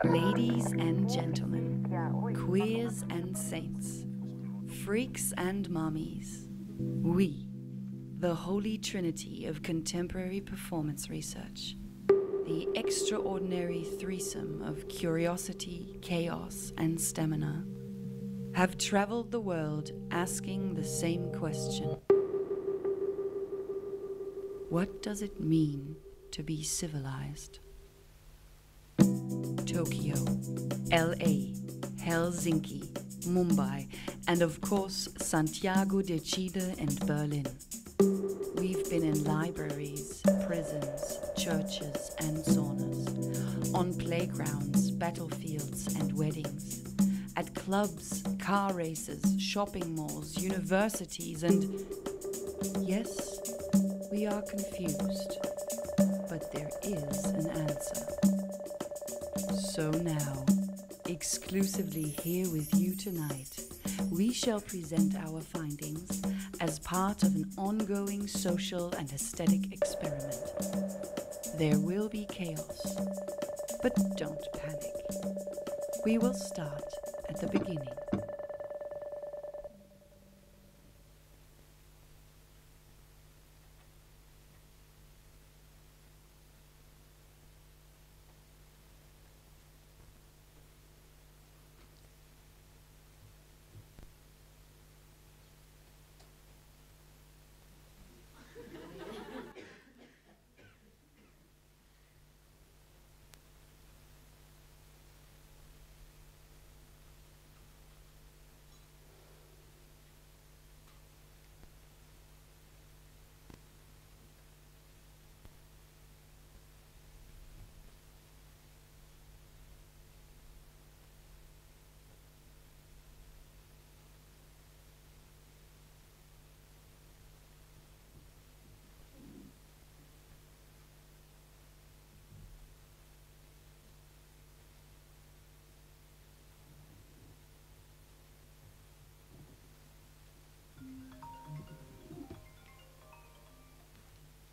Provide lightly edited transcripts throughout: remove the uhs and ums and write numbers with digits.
Ladies and gentlemen, queers and saints, freaks and mommies, we, the holy trinity of contemporary performance research, the extraordinary threesome of curiosity, chaos, and stamina, have traveled the world asking the same question. What does it mean to be civilized? Tokyo, LA, Helsinki, Mumbai, and of course Santiago de Chile and Berlin. We've been in libraries, prisons, churches, and saunas, on playgrounds, battlefields, and weddings, at clubs, car races, shopping malls, universities, and yes, we are confused, but there is an answer. So now, exclusively here with you tonight, we shall present our findings as part of an ongoing social and aesthetic experiment. There will be chaos, but don't panic. We will start at the beginning.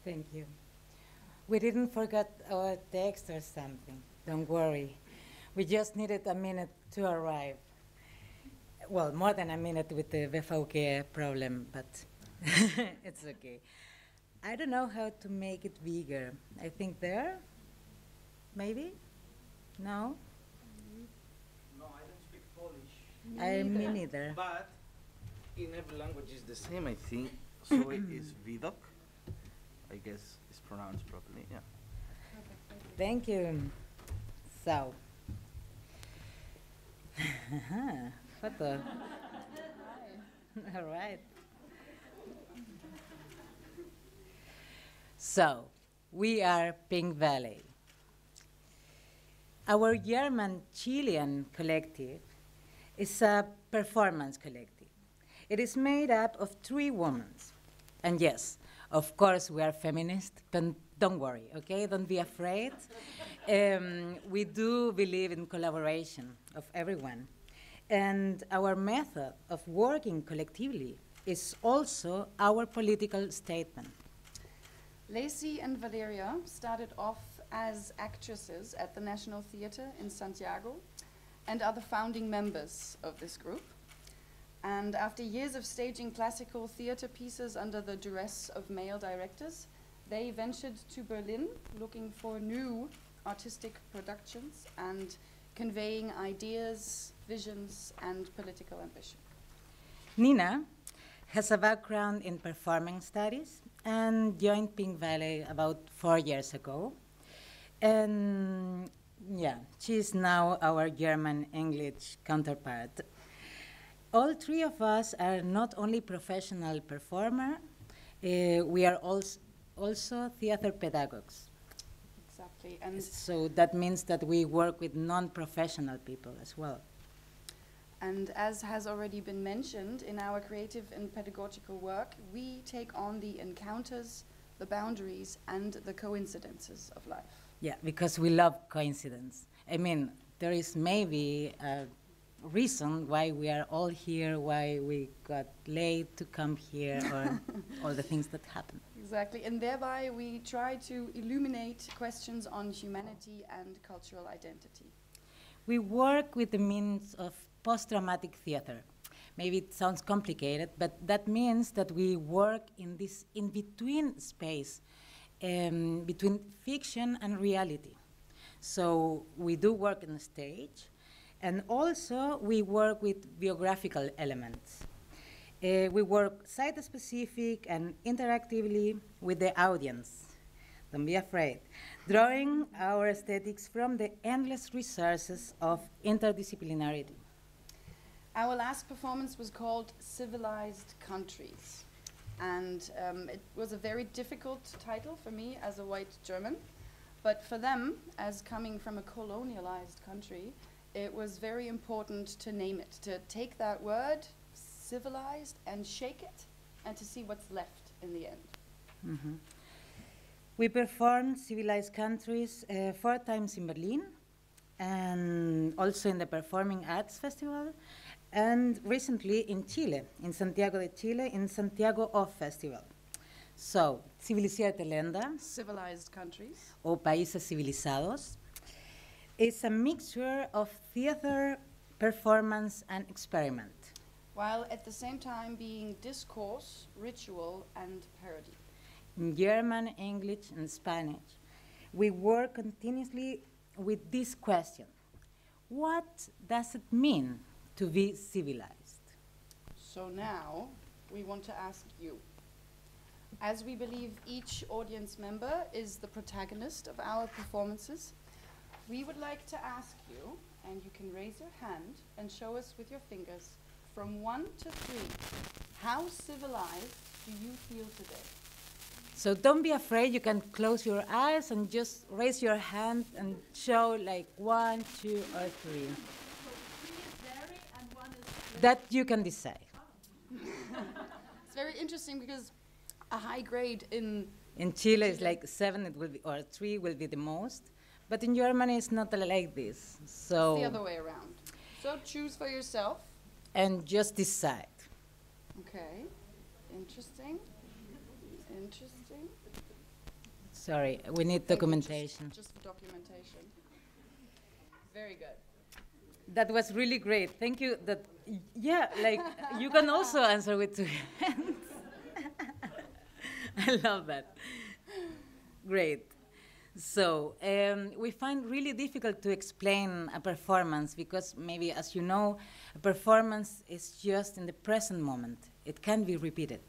Thank you. We didn't forget our text or something. Don't worry. We just needed a minute to arrive. Well, more than a minute with the VVG problem, but it's okay. I don't know how to make it bigger. I think there? Maybe? No? No, I don't speak Polish. Me neither. But in every language is the same, I think. So it is Vidok. I guess it's pronounced properly, yeah. Thank you. So. Photo. All right. So, we are Pink Valley. Our German-Chilean collective is a performance collective. It is made up of 3 women. And yes, of course we are feminist, but don't worry, okay? Don't be afraid. We do believe in collaboration of everyone. And our method of working collectively is also our political statement. Leicy and Valeria started off as actresses at the National Theatre in Santiago and are the founding members of this group. And after years of staging classical theatre pieces under the duress of male directors, they ventured to Berlin looking for new artistic productions and conveying ideas, visions, and political ambition. Nina has a background in performing studies and joined Pink Valley about 4 years ago. And yeah, she's now our German-English counterpart. All 3 of us are not only professional performers, we are also theater pedagogues. Exactly. And so that means that we work with non-professional people as well. And as has already been mentioned, in our creative and pedagogical work, we take on the encounters, the boundaries, and the coincidences of life. Yeah, because we love coincidence. I mean, there is maybe a reason why we are all here, why we got late to come here, or all the things that happen. Exactly, and thereby we try to illuminate questions on humanity and cultural identity. We work with the means of post-traumatic theater. Maybe it sounds complicated, but that means that we work in this in-between space, between fiction and reality. So we do work on the stage, and also we work with biographical elements. We work site-specific and interactively with the audience. Don't be afraid. Drawing our aesthetics from the endless resources of interdisciplinarity. Our last performance was called Civilized Countries. And it was a very difficult title for me as a white German. But for them, as coming from a colonialized country, it was very important to name it, to take that word, civilized, and shake it, and to see what's left in the end. Mm-hmm. We performed Civilized Countries 4 times in Berlin, and also in the Performing Arts Festival, and recently in Chile, in Santiago de Chile, in Santiago Off Festival. So, Civilizarte Länder, Civilized Countries, o Países Civilizados, is a mixture of theater, performance, and experiment. while at the same time being discourse, ritual, and parody. In German, English, and Spanish, we work continuously with this question: what does it mean to be civilized? So now we want to ask you. As we believe each audience member is the protagonist of our performances, we would like to ask you, and you can raise your hand and show us with your fingers, from 1 to 3, how civilized do you feel today? So don't be afraid, you can close your eyes and just raise your hand and show like 1, 2, or 3. So 3 is varied and 1 is That you can decide. It's very interesting because a high grade in Chile is like 7, it will be, or 3 will be the most. But in Germany it's not like this. So the other way around. So choose for yourself. and just decide. Okay. Interesting. Interesting. Sorry, we need Thank you. documentation. Just for documentation. Very good. That was really great. Thank you. That yeah, like you can also answer with 2 hands. I love that. Great. So we find really difficult to explain a performance because maybe, as you know, a performance is just in the present moment. It can be repeated.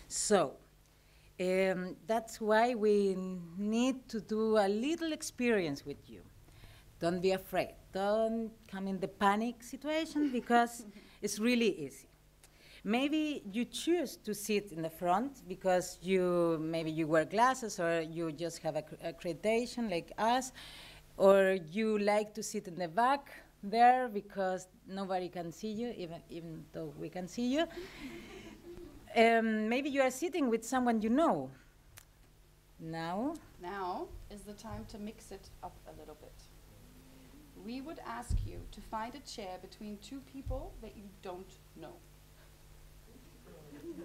So that's why we need to do a little experience with you. Don't be afraid. Don't come in the panic situation because it's really easy. Maybe you choose to sit in the front because maybe you wear glasses or you just have accreditation like us, or you like to sit in the back there because nobody can see you, even though we can see you. Maybe you are sitting with someone you know. Now is the time to mix it up a little bit. We would ask you to find a chair between 2 people that you don't know.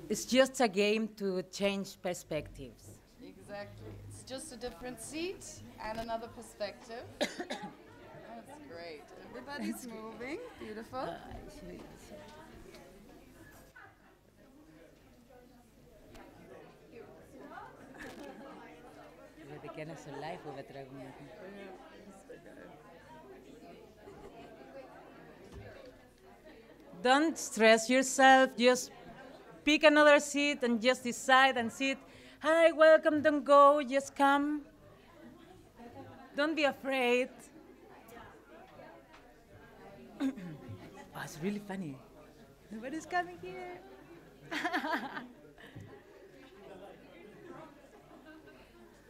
it's just a game to change perspectives. Exactly. It's just a different seat and another perspective. That's great. Everybody's moving. Beautiful. Don't stress yourself, just pick another seat and just decide and sit. Hi, welcome, don't go, just come. Don't be afraid. Oh, it's really funny. Nobody's coming here.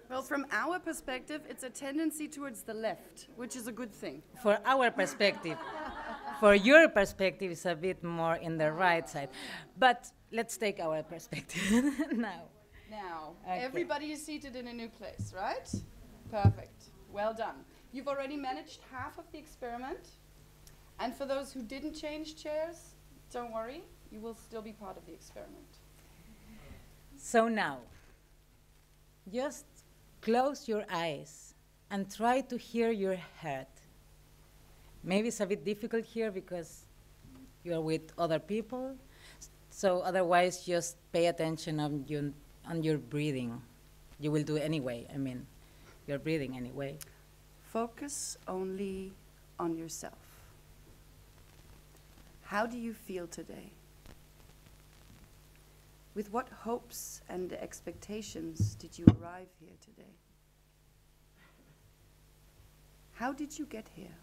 Well, from our perspective, it's a tendency towards the left, which is a good thing. For our perspective. For your perspective, it's a bit more in the right side. But let's take our perspective now. Now, Okay. everybody is seated in a new place, right? Perfect. Well done. You've already managed half of the experiment. And for those who didn't change chairs, don't worry, you will still be part of the experiment. So now, just close your eyes and try to hear your heart. Maybe it's a bit difficult here because you are with other people, so otherwise just pay attention on your breathing. You will do anyway, I mean, you're breathing anyway. Focus only on yourself. How do you feel today? With what hopes and expectations did you arrive here today? How did you get here?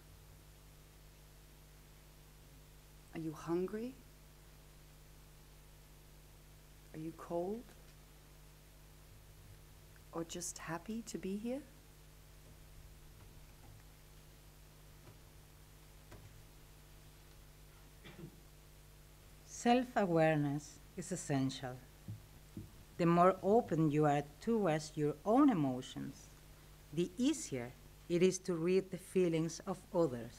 Are you hungry? Are you cold? Or just happy to be here? Self-awareness is essential. The more open you are towards your own emotions, the easier it is to read the feelings of others.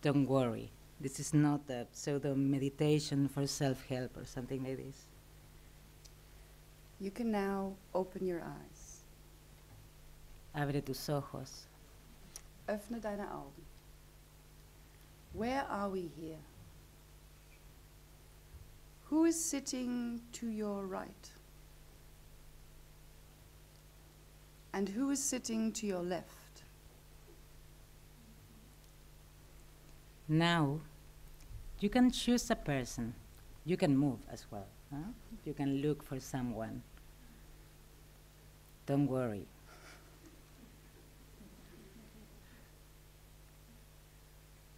Don't worry, this is not a pseudo meditation for self-help or something like this. You can now open your eyes. Abre tus ojos. Öffne deine Augen. Where are we here? Who is sitting to your right? And who is sitting to your left? Now, you can choose a person. You can move as well. Huh? You can look for someone. Don't worry.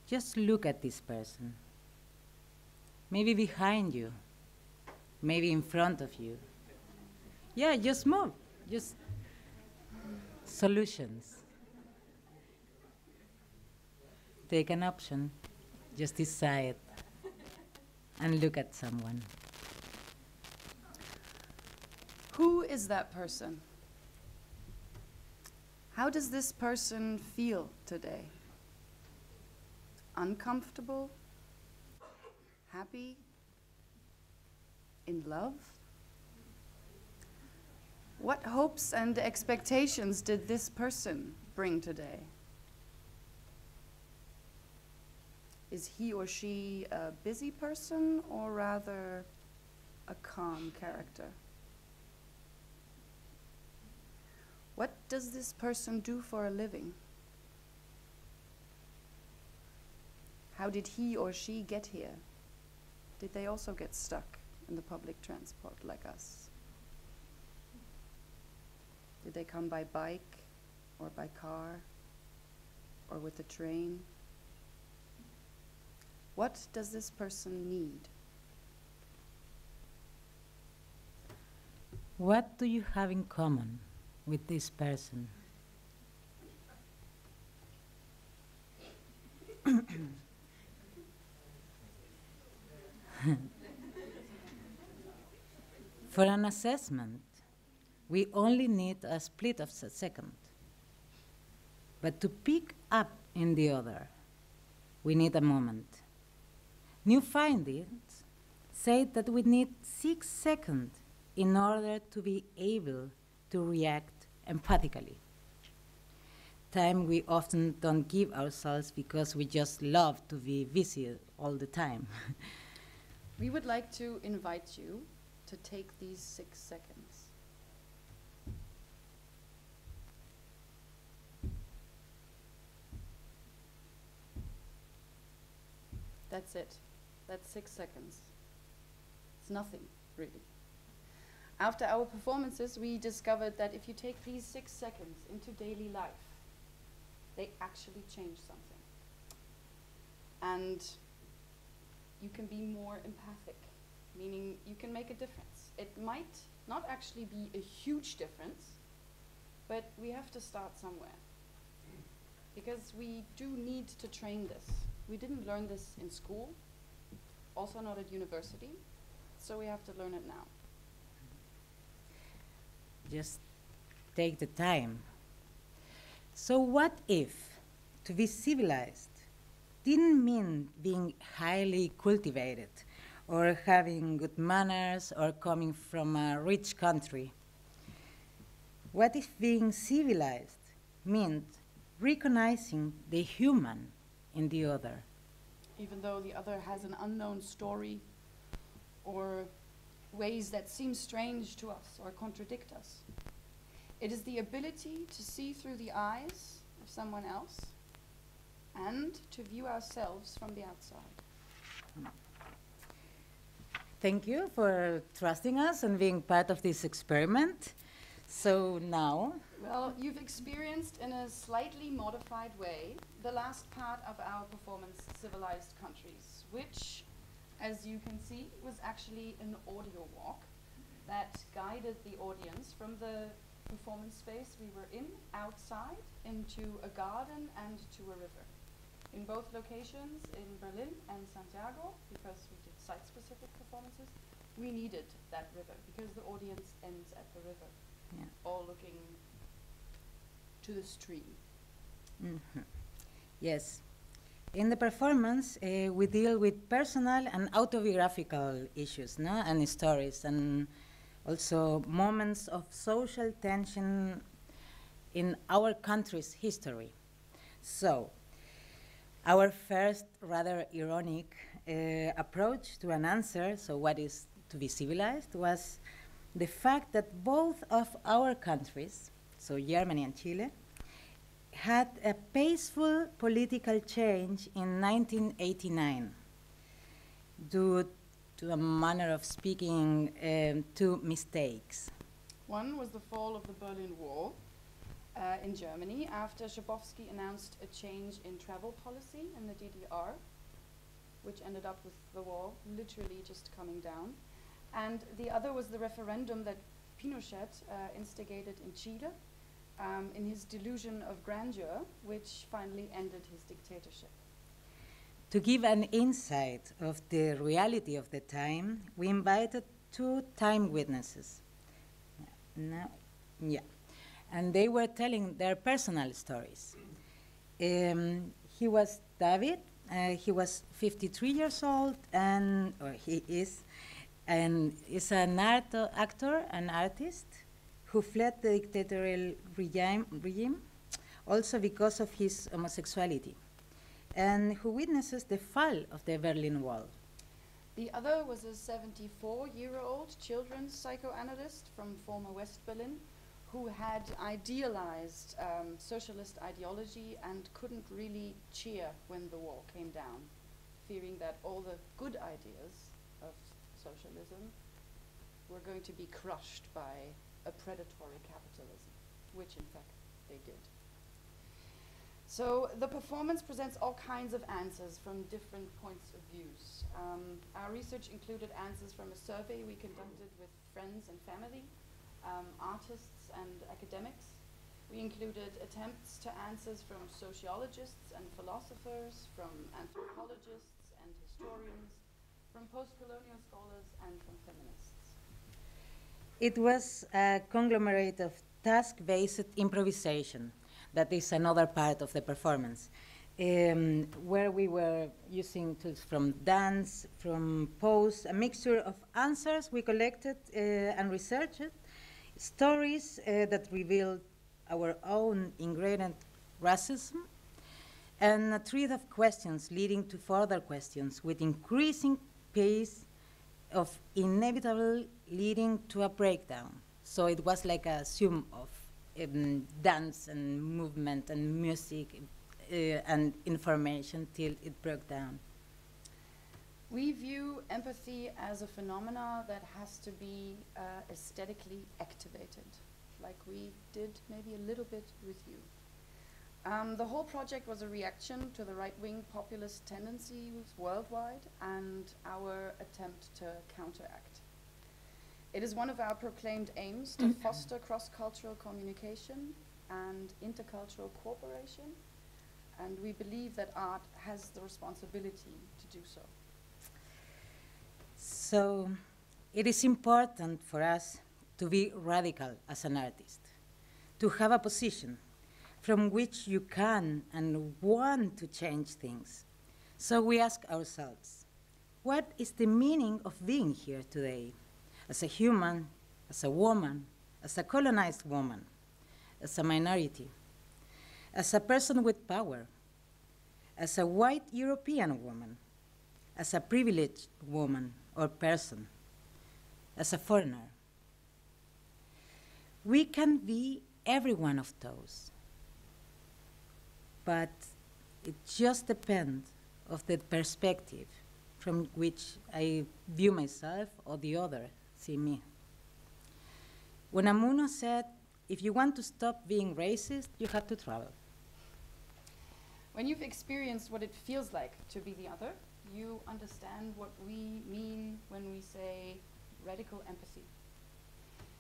Just look at this person. Maybe behind you. Maybe in front of you. Yeah, just move. Just solutions. Take an option. Just decide and look at someone. Who is that person? How does this person feel today? Uncomfortable? Happy? In love? What hopes and expectations did this person bring today? Is he or she a busy person or rather a calm character? What does this person do for a living? How did he or she get here? Did they also get stuck in the public transport like us? Did they come by bike or by car or with a train? What does this person need? What do you have in common with this person? For an assessment, we only need a split of a second. But to pick up in the other, we need a moment. New findings say that we need 6 seconds in order to be able to react empathically. Time we often don't give ourselves because we just love to be busy all the time. We would like to invite you to take these 6 seconds. That's it. That's 6 seconds. It's nothing, really. After our performances, we discovered that if you take these 6 seconds into daily life, they actually change something. And you can be more empathic, meaning you can make a difference. It might not actually be a huge difference, but we have to start somewhere. Because we do need to train this. We didn't learn this in school, also not at university, so we have to learn it now. Just take the time. So what if, to be civilized, didn't mean being highly cultivated or having good manners or coming from a rich country. What if being civilized meant recognizing the human in the other? Even though the other has an unknown story or ways that seem strange to us or contradict us. It is the ability to see through the eyes of someone else and to view ourselves from the outside. Thank you for trusting us and being part of this experiment. So now, Well, you've experienced in a slightly modified way the last part of our performance, Civilized Countries, which, as you can see, was actually an audio walk that guided the audience from the performance space we were in, outside, into a garden and to a river. In both locations, in Berlin and Santiago, because we did site-specific performances, we needed that river because the audience ends at the river, yeah. all looking to the stream. Yes. In the performance, we deal with personal and autobiographical issues, no? And stories, and also moments of social tension in our country's history. So, our first rather ironic approach to an answer, so what is to be civilized, was the fact that both of our countries, so Germany and Chile, had a peaceful political change in 1989 due to a manner of speaking, two mistakes. One was the fall of the Berlin Wall in Germany after Schabowski announced a change in travel policy in the DDR, which ended up with the wall literally just coming down. And the other was the referendum that Pinochet instigated in Chile in his delusion of grandeur, which finally ended his dictatorship. To give an insight of the reality of the time, we invited two time witnesses. And they were telling their personal stories. He was David. He was 53 years old, or he is, and is an actor, an artist, who fled the dictatorial regime, also because of his homosexuality, and who witnesses the fall of the Berlin Wall. The other was a 74-year-old children's psychoanalyst from former West Berlin who had idealized socialist ideology and couldn't really cheer when the wall came down, fearing that all the good ideas of socialism were going to be crushed by a predatory capitalism, which in fact they did. So the performance presents all kinds of answers from different points of views. Our research included answers from a survey we conducted with friends and family, artists and academics. We included attempts to answers from sociologists and philosophers, from anthropologists and historians, from post-colonial scholars and from feminists. It was a conglomerate of task-based improvisation. That is another part of the performance, where we were using tools from dance, from pose, a mixture of answers we collected and researched, stories that revealed our own ingrained racism, and a thread of questions leading to further questions with increasing pace of inevitable leading to a breakdown. So it was like a sum of dance and movement and music and information till it broke down. We view empathy as a phenomena that has to be aesthetically activated, like we did maybe a little bit with you. The whole project was a reaction to the right-wing populist tendencies worldwide and our attempt to counteract. It is one of our proclaimed aims to foster cross-cultural communication and intercultural cooperation, and we believe that art has the responsibility to do so. So it is important for us to be radical as an artist, to have a position from which you can and want to change things, So we ask ourselves, what is the meaning of being here today? As a human, as a woman, as a colonized woman, as a minority, as a person with power, as a white European woman, as a privileged woman or person, as a foreigner. We can be every one of those, but it just depends of the perspective from which I view myself or the other see me. When Amuno said, if you want to stop being racist, you have to travel. When you've experienced what it feels like to be the other, you understand what we mean when we say radical empathy.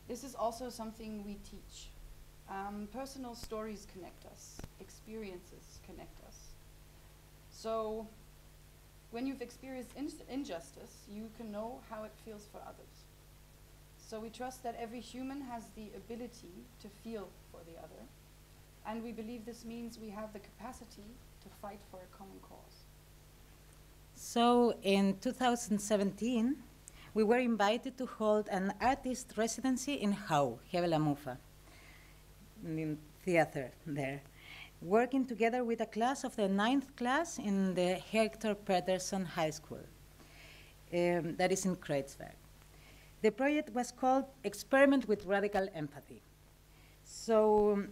This is also something we teach. Personal stories connect us, experiences connect us. So when you've experienced injustice, you can know how it feels for others. So we trust that every human has the ability to feel for the other, and we believe this means we have the capacity to fight for a common cause. So in 2017, we were invited to hold an artist residency in Hau, Hebel Amufa, in theater there, working together with a class of the 9th class in the Hector Peterson High School, that is in Kreuzberg. The project was called Experiment with Radical Empathy. So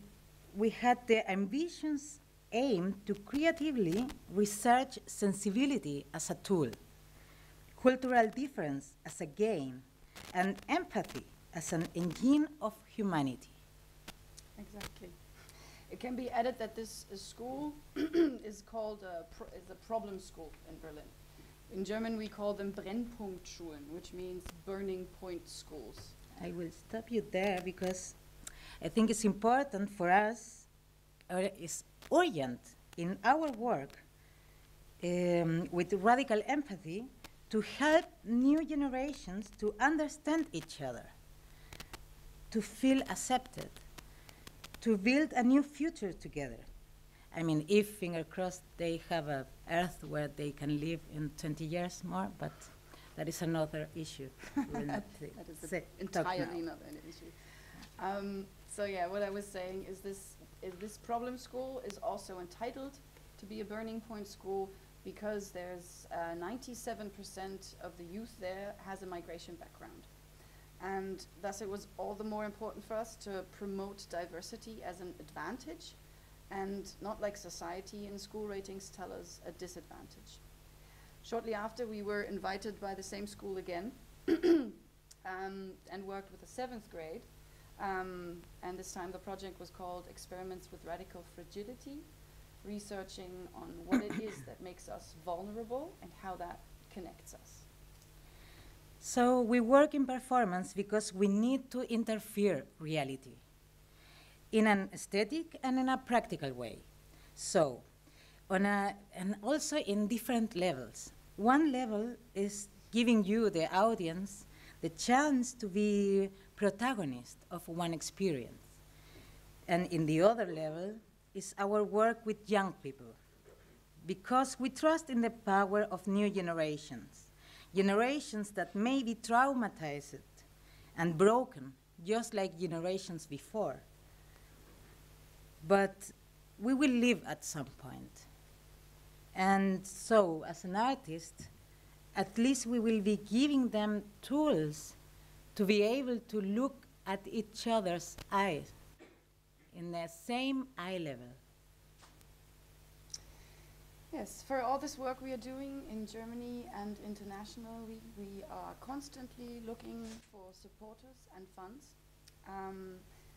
we had the ambitious aim to creatively research sensibility as a tool, cultural difference as a game, and empathy as an engine of humanity. Exactly. It can be added that this school is called is a problem school in Berlin. In German, we call them Brennpunktschulen, which means burning point schools. I will stop you there because I think it's important for us, or it's urgent in our work with radical empathy to help new generations to understand each other, to feel accepted, to build a new future together. I mean, if, finger crossed, they have an Earth where they can live in 20 years more, but that is another issue. We'll not That is entirely not an issue. So yeah, what I was saying is this problem school is also entitled to be a burning point school because there's 97% of the youth there has a migration background. And thus it was all the more important for us to promote diversity as an advantage and not like society and school ratings tell us a disadvantage. Shortly after, we were invited by the same school again and worked with the 7th grade. And this time the project was called Experiments with Radical Fragility, researching on what it is that makes us vulnerable and how that connects us. So we work in performance because we need to interfere reality in an aesthetic and in a practical way. So, and also in different levels. One level is giving you, the audience, the chance to be protagonist of one experience. And in the other level is our work with young people, because we trust in the power of new generations, generations that may be traumatized and broken, just like generations before. But we will live at some point. And so, as an artist, at least we will be giving them tools to be able to look at each other's eyes in the same eye level. Yes, for all this work we are doing in Germany and internationally, we are constantly looking for supporters and funds.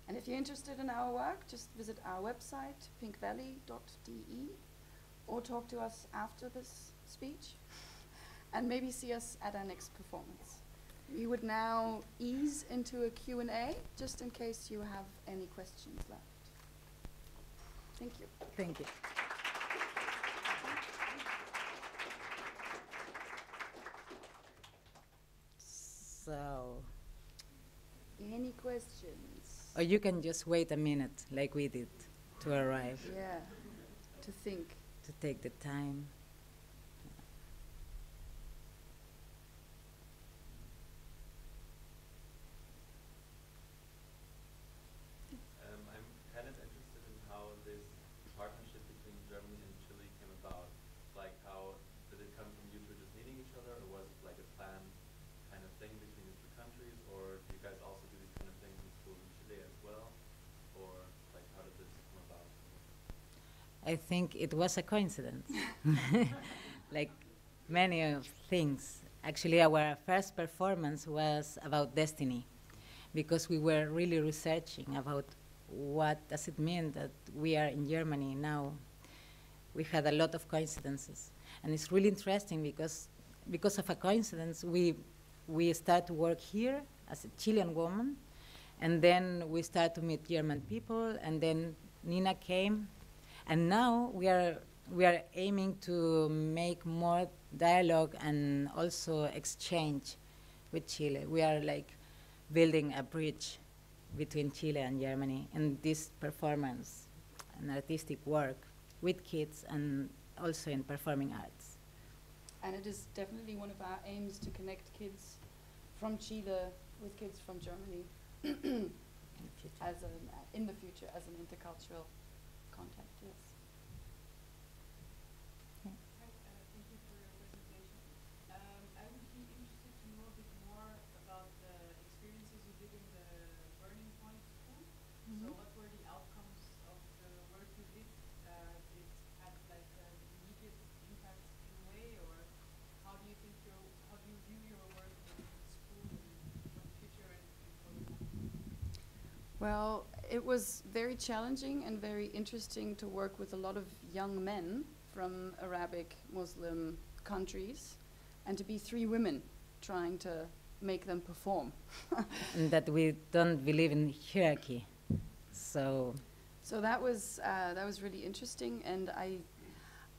And if you're interested in our work, just visit our website, pinkvalley.de, or talk to us after this speech, and maybe see us at our next performance. We would now ease into a Q&A, just in case you have any questions left. Thank you. Thank you. So, Any questions? or you can just wait a minute, like we did, to arrive, Yeah, to think. to take the time. I think it was a coincidence, like many of things. Actually, our first performance was about destiny, because we were really researching about what does it mean that we are in Germany now. We had a lot of coincidences, and it's really interesting because of a coincidence we start to work here as a Chilean woman, and then we start to meet German people, and then Nina came, and now we are aiming to make more dialogue and also exchange with Chile. We are like building a bridge between Chile and Germany in this performance and artistic work with kids and also in performing arts. And it is definitely one of our aims to connect kids from Chile with kids from Germany in the future as an intercultural contact, yes. Thank you for your presentation. I would be interested to know a bit more about the experiences you did in the Burning Point school. So what were the outcomes of the work you did? Did it have like an immediate impact in a way, or how do you view your work in the school and for the future and for the country? Well, it was very challenging and very interesting to work with a lot of young men from Arabic Muslim countries, and to be 3 women trying to make them perform. And that we don't believe in hierarchy. So that was really interesting, and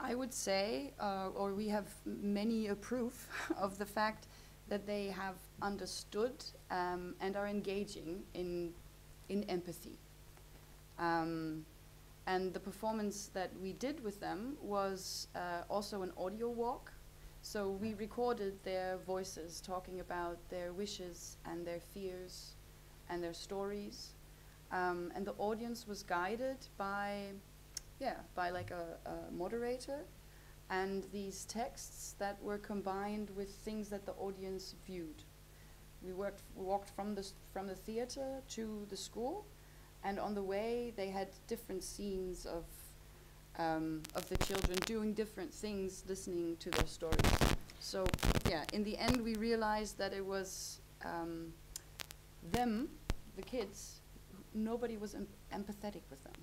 I would say, or we have many a proof of the fact that they have understood and are engaging in empathy. And the performance that we did with them was also an audio walk. So we recorded their voices talking about their wishes and their fears and their stories. And the audience was guided by like a moderator, and these texts that were combined with things that the audience viewed. We walked from the theater to the school, and on the way they had different scenes of the children doing different things, listening to their stories. So yeah, in the end we realized that it was them, the kids, nobody was empathetic with them.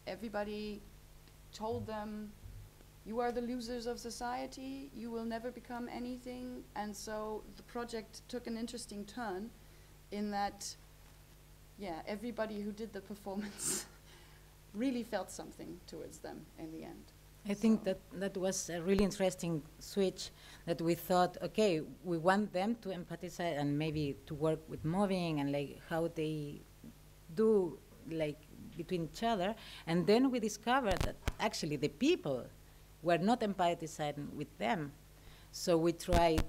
Everybody told them, you are the losers of society, you will never become anything. And so the project took an interesting turn in that, everybody who did the performance really felt something towards them in the end. I think that was a really interesting switch, that we thought, okay, we want them to empathize and maybe to work with mobbing and like how they do like between each other. And then we discovered that actually the people were not empathizing with them. So we tried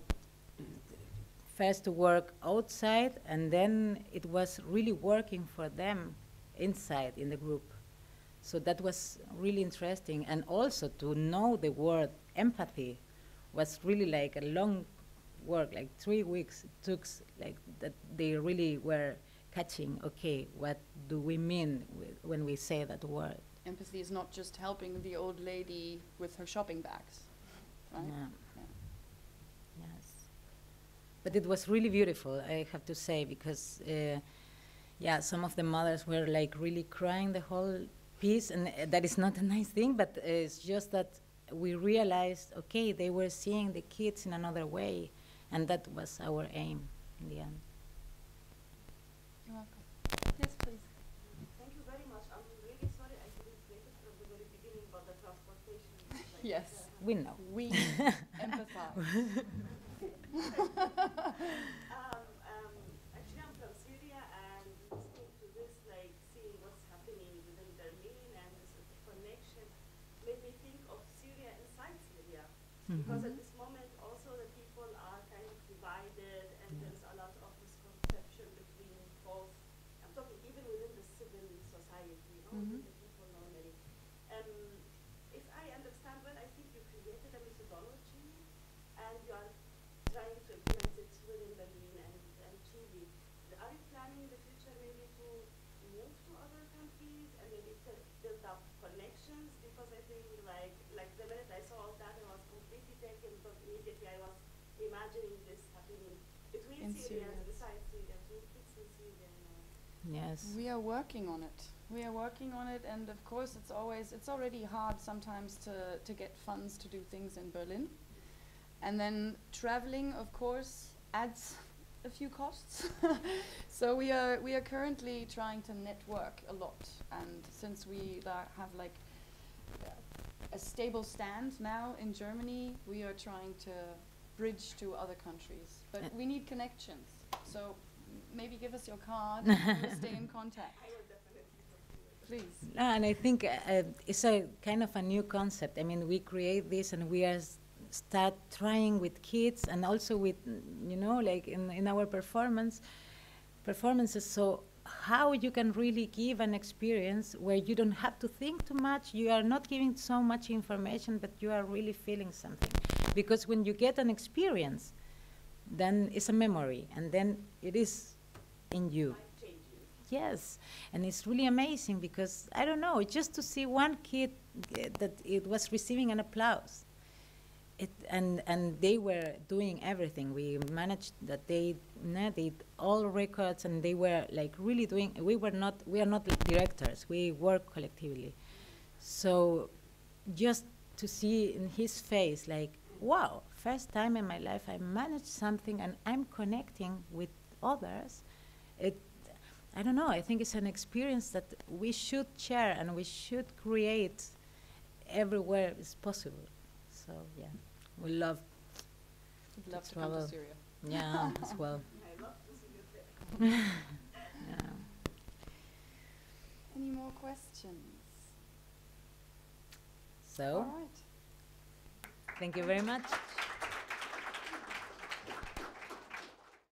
first to work outside, and then it was really working for them inside in the group. So that was really interesting. And also to know the word empathy was really like a long work, like 3 weeks. It took like that they really were catching, okay, what do we mean when we say that word? Empathy is not just helping the old lady with her shopping bags, right? Yeah. Yes. But it was really beautiful, I have to say, because some of the mothers were like really crying the whole piece, and that is not a nice thing, but it's just that we realized, okay, they were seeing the kids in another way, and that was our aim in the end. You're welcome. Yes, please. Thank you very much. I'm really sorry I didn't make it from the very beginning about the transportation. Yes. We know. We empathize. Actually, I'm from Syria, and listening to this, like seeing what's happening within Berlin and this sort of connection, made me think of Syria inside Syria. Because at this moment, also the people are kind of divided, and there's a lot of misconception between both. I'm talking even within the civil society, within the people normally. If I understand well, I think you created a methodology, and you are trying to implement it within Berlin and Chile. Are you planning in the future maybe to move to other countries and maybe build up connections? Because I think like the minute I saw all that, I was completely taken, because immediately I was imagining this happening between In Syrians, Syria. besides Syria, between kids in Syria. Yes. We are working on it. We are working on it, and of course, it's already hard sometimes to get funds to do things in Berlin, and then traveling, of course, adds a few costs. So we are currently trying to network a lot, and since we have like a stable stand now in Germany, we are trying to bridge to other countries, but we need connections. So maybe give us your card. We'll stay in contact. I will definitely continue. Please. No, and I think it's a kind of a new concept. I mean, we create this and we are start trying with kids and also with, you know, like in our performances. So how you can really give an experience where you don't have to think too much, you are not giving so much information, but you are really feeling something. Because when you get an experience, then it's a memory, and then it is in you. Yes, and it's really amazing because, I don't know, just to see one kid that it was receiving an applause. And they were doing everything. We managed that they did all records, and they were like really doing, we are not like directors, we work collectively. So just to see in his face, like, wow, first time in my life I managed something and I'm connecting with others. I don't know, I think it's an experience that we should share and we should create everywhere it's possible. So yeah, we love I'd love to come travel. to Syria. Yeah, as well. I love to see you there. Yeah. Any more questions? So, All right. thank you very much.